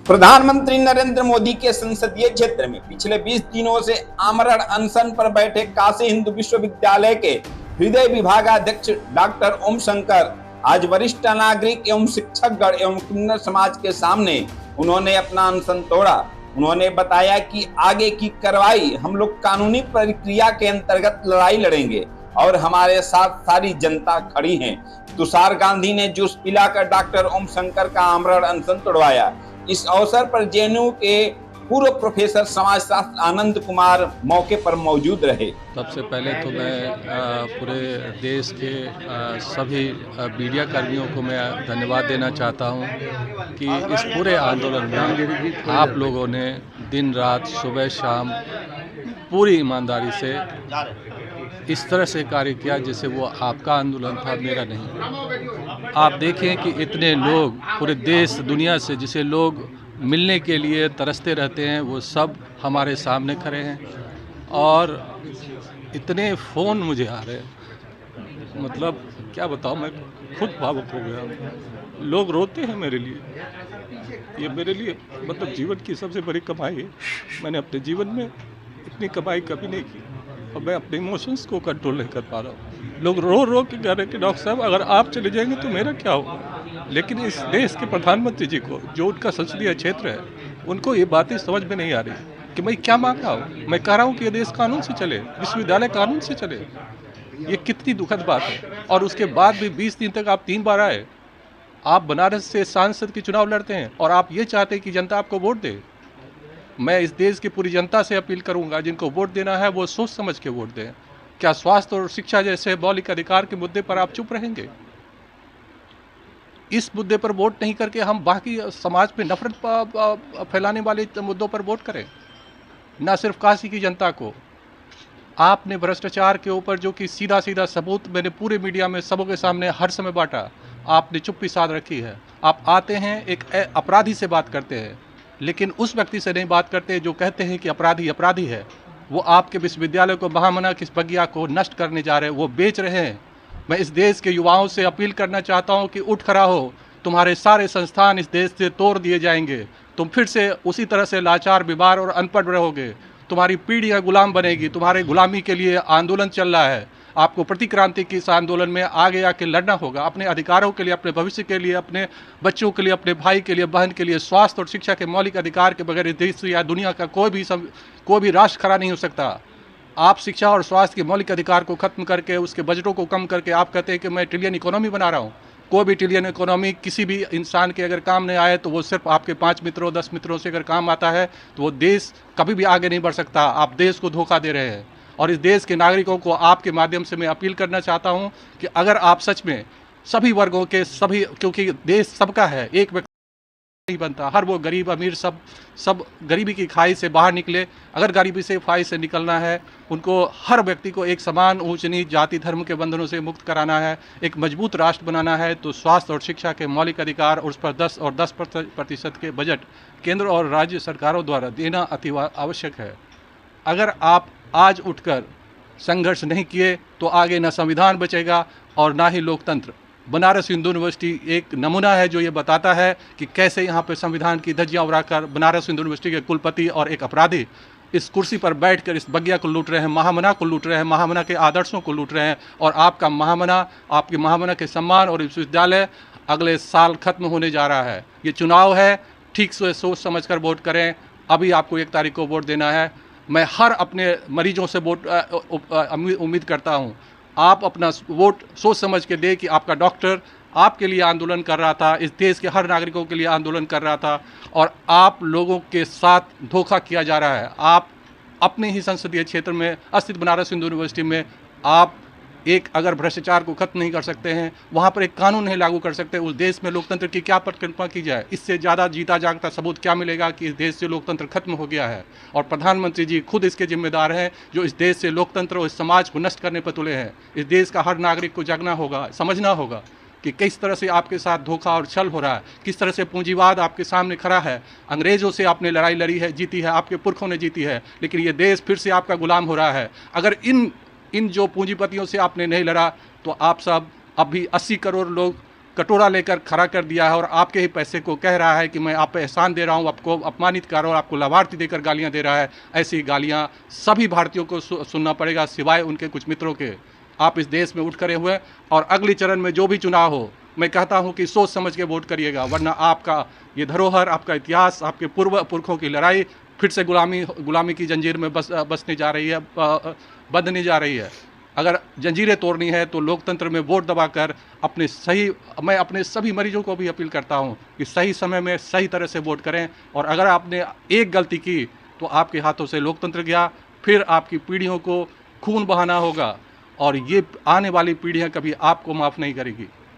प्रधानमंत्री नरेंद्र मोदी के संसदीय क्षेत्र में पिछले 20 दिनों से आमरण अनशन पर बैठे काशी हिंदू विश्वविद्यालय के हृदय विभागाध्यक्ष डॉक्टर ओम शंकर आज वरिष्ठ नागरिक एवं शिक्षकगण एवं किन्नर समाज के सामने उन्होंने अपना अनशन तोड़ा। उन्होंने बताया कि आगे की कार्रवाई हम लोग कानूनी प्रक्रिया के अंतर्गत लड़ाई लड़ेंगे और हमारे साथ सारी जनता खड़ी है। तुषार गांधी ने जूस पिलाकर डॉक्टर ओम शंकर का आमरण अनशन तोड़वाया। इस अवसर पर जेएनयू के पूर्व प्रोफेसर समाजशास्त्र आनंद कुमार मौके पर मौजूद रहे। सबसे पहले तो मैं पूरे देश के सभी मीडिया कर्मियों को मैं धन्यवाद देना चाहता हूं कि इस पूरे आंदोलन में आप लोगों ने दिन रात सुबह शाम पूरी ईमानदारी से इस तरह से कार्य किया जैसे वो आपका आंदोलन था, मेरा नहीं। आप देखें कि इतने लोग पूरे देश दुनिया से जिसे लोग मिलने के लिए तरसते रहते हैं वो सब हमारे सामने खड़े हैं और इतने फ़ोन मुझे आ रहे हैं, मतलब क्या बताऊं, मैं खुद भावुक हो गया। लोग रोते हैं मेरे लिए, ये मेरे लिए मतलब जीवन की सबसे बड़ी कमाई है। मैंने अपने जीवन में इतनी कमाई कभी नहीं की और मैं अपने इमोशंस को कंट्रोल नहीं कर पा रहा हूँ। लोग रो रो के कह रहे हैं कि डॉक्टर साहब अगर आप चले जाएंगे तो मेरा क्या होगा। लेकिन इस देश के प्रधानमंत्री जी को, जो उनका संसदीय क्षेत्र है, उनको ये बातें समझ में नहीं आ रही कि मैं क्या मांग रहा हूँ। मैं कह रहा हूँ कि ये देश कानून से चले, विश्वविद्यालय कानून से चले। ये कितनी दुखद बात है। और उसके बाद भी 20 दिन तक आप 3 बार आए। आप बनारस से सांसद के चुनाव लड़ते हैं और आप ये चाहते हैं कि जनता आपको वोट दे। मैं इस देश की पूरी जनता से अपील करूंगा, जिनको वोट देना है वो सोच समझ के वोट दें। क्या स्वास्थ्य और शिक्षा जैसे मौलिक अधिकार के मुद्दे पर आप चुप रहेंगे? इस मुद्दे पर वोट नहीं करके हम बाकी समाज पे नफरत फैलाने वाले मुद्दों पर वोट करें। ना सिर्फ काशी की जनता को, आपने भ्रष्टाचार के ऊपर जो कि सीधा सीधा सबूत मैंने पूरे मीडिया में सबों के सामने हर समय बांटा, आपने चुप्पी साध रखी है। आप आते हैं एक अपराधी से बात करते हैं, लेकिन उस व्यक्ति से नहीं बात करते जो कहते हैं कि अपराधी अपराधी है। वो आपके विश्वविद्यालय को महामना किस बगिया को नष्ट करने जा रहे हैं, वो बेच रहे हैं। मैं इस देश के युवाओं से अपील करना चाहता हूं कि उठ खड़ा हो। तुम्हारे सारे संस्थान इस देश से तोड़ दिए जाएंगे। तुम फिर से उसी तरह से लाचार, बीमार और अनपढ़ रहोगे। तुम्हारी पीढ़ियां गुलाम बनेगी। तुम्हारे गुलामी के लिए आंदोलन चल रहा है। आपको प्रतिक्रांति की इस आंदोलन में आगे आके लड़ना होगा, अपने अधिकारों के लिए, अपने भविष्य के लिए, अपने बच्चों के लिए, अपने भाई के लिए, बहन के लिए। स्वास्थ्य और शिक्षा के मौलिक अधिकार के बगैर इस देश या दुनिया का कोई भी राष्ट्र खड़ा नहीं हो सकता। आप शिक्षा और स्वास्थ्य के मौलिक अधिकार को खत्म करके, उसके बजटों को कम करके आप कहते हैं कि मैं ट्रिलियन इकोनॉमी बना रहा हूँ। कोई भी ट्रिलियन इकोनॉमी किसी भी इंसान के अगर काम नहीं आए तो वो सिर्फ आपके 5 मित्रों 10 मित्रों से अगर काम आता है तो वो देश कभी भी आगे नहीं बढ़ सकता। आप देश को धोखा दे रहे हैं। और इस देश के नागरिकों को आपके माध्यम से मैं अपील करना चाहता हूं कि अगर आप सच में सभी वर्गों के सभी, क्योंकि देश सबका है, एक व्यक्ति नहीं बनता, हर वो गरीब अमीर सब गरीबी की खाई से बाहर निकले। अगर गरीबी से खाई से निकलना है, उनको हर व्यक्ति को एक समान ऊंच नीच जाति धर्म के बंधनों से मुक्त कराना है, एक मजबूत राष्ट्र बनाना है, तो स्वास्थ्य और शिक्षा के मौलिक अधिकार और उस पर 10% के बजट केंद्र और राज्य सरकारों द्वारा देना अति आवश्यक है। अगर आप आज उठकर संघर्ष नहीं किए तो आगे न संविधान बचेगा और ना ही लोकतंत्र। बनारस हिंदू यूनिवर्सिटी एक नमूना है जो ये बताता है कि कैसे यहाँ पे संविधान की धज्जियाँ उड़ाकर बनारस हिंदू यूनिवर्सिटी के कुलपति और एक अपराधी इस कुर्सी पर बैठकर इस बगिया को लूट रहे हैं, महामना को लूट रहे हैं, महामना के आदर्शों को लूट रहे हैं। और आपका महामना, आपके महामना के सम्मान और विश्वविद्यालय अगले साल खत्म होने जा रहा है। ये चुनाव है, ठीक से सोच समझ कर वोट करें। अभी आपको 1 तारीख को वोट देना है। मैं हर अपने मरीजों से वोट उम्मीद करता हूं, आप अपना वोट सोच समझ के दे कि आपका डॉक्टर आपके लिए आंदोलन कर रहा था, इस देश के हर नागरिकों के लिए आंदोलन कर रहा था और आप लोगों के साथ धोखा किया जा रहा है। आप अपने ही संसदीय क्षेत्र में स्थित बनारस हिंदू यूनिवर्सिटी में आप एक अगर भ्रष्टाचार को खत्म नहीं कर सकते हैं, वहाँ पर एक कानून नहीं लागू कर सकते, उस देश में लोकतंत्र की क्या परिकल्पना की जाए? इससे ज़्यादा जीता जागता सबूत क्या मिलेगा कि इस देश से लोकतंत्र खत्म हो गया है? और प्रधानमंत्री जी खुद इसके जिम्मेदार हैं, जो इस देश से लोकतंत्र और इस समाज को नष्ट करने पर तुले हैं। इस देश का हर नागरिक को जागना होगा, समझना होगा कि किस तरह से आपके साथ धोखा और छल हो रहा है, किस तरह से पूंजीवाद आपके सामने खड़ा है। अंग्रेजों से आपने लड़ाई लड़ी है, जीती है, आपके पुरखों ने जीती है, लेकिन ये देश फिर से आपका गुलाम हो रहा है। अगर इन जो पूंजीपतियों से आपने नहीं लड़ा तो आप सब अभी 80 करोड़ लोग कटोरा लेकर खड़ा कर दिया है और आपके ही पैसे को कह रहा है कि मैं आप पे एहसान दे रहा हूँ, आपको अपमानित कर रहा हूँ, आपको लाभार्थी देकर गालियाँ दे रहा है। ऐसी गालियाँ सभी भारतीयों को सुनना पड़ेगा, सिवाय उनके कुछ मित्रों के। आप इस देश में उठ खड़े हुए और अगली चरण में जो भी चुनाव हो, मैं कहता हूं कि सोच समझ के वोट करिएगा, वरना आपका ये धरोहर, आपका इतिहास, आपके पूर्व पुरखों की लड़ाई फिर से गुलामी की जंजीर में बसने जा रही है, बंधने जा रही है। अगर जंजीरें तोड़नी है तो लोकतंत्र में वोट दबाकर मैं अपने सभी मरीजों को भी अपील करता हूं कि सही समय में सही तरह से वोट करें। और अगर आपने एक गलती की तो आपके हाथों से लोकतंत्र गया, फिर आपकी पीढ़ियों को खून बहाना होगा और ये आने वाली पीढ़ियां कभी आपको माफ़ नहीं करेगी।